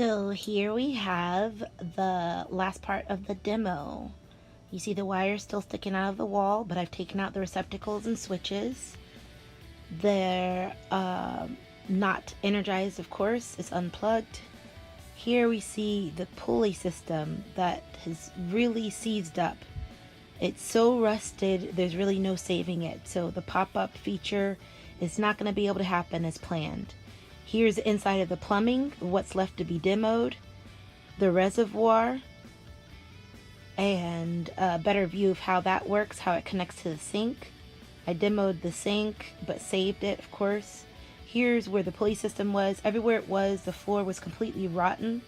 So here we have the last part of the demo. You see the wires still sticking out of the wall, but I've taken out the receptacles and switches. They're not energized, of course, it's unplugged. Here we see the pulley system that has really seized up. It's so rusted, there's really no saving it. So the pop-up feature is not going to be able to happen as planned. Here's the inside of the plumbing, what's left to be demoed, the reservoir, and a better view of how that works, how it connects to the sink. I demoed the sink, but saved it, of course. Here's where the pulley system was. Everywhere it was, the floor was completely rotten.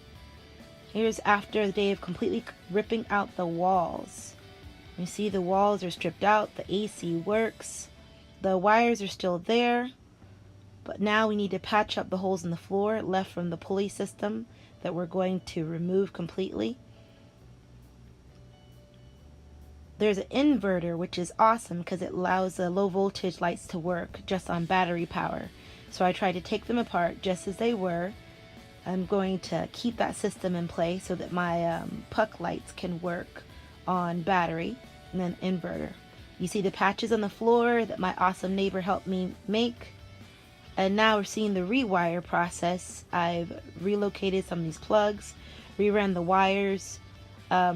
Here's after the day of completely ripping out the walls. You see the walls are stripped out, the AC works, the wires are still there, but now we need to patch up the holes in the floor left from the pulley system that we're going to remove completely. There's an inverter, which is awesome because it allows the low voltage lights to work just on battery power. So I tried to take them apart just as they were. I'm going to keep that system in place so that my puck lights can work on battery, and then inverter. You see the patches on the floor that my awesome neighbor helped me make. And now we're seeing the rewire process. I've relocated some of these plugs, reran the wires,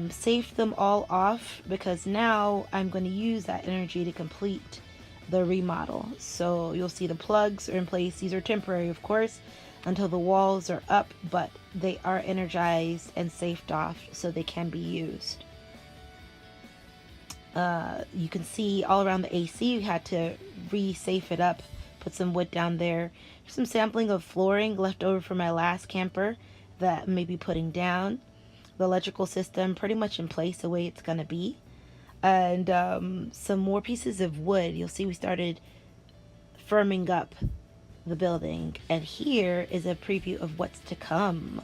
saved them all off because now I'm going to use that energy to complete the remodel. So you'll see the plugs are in place. These are temporary, of course, until the walls are up, but they are energized and saved off so they can be used. You can see all around the AC, we had to re-safe it up, put some wood down there. There's some sampling of flooring left over from my last camper that I'm maybe putting down. The electrical system pretty much in place the way it's going to be. And some more pieces of wood. You'll see we started firming up the building. And here is a preview of what's to come.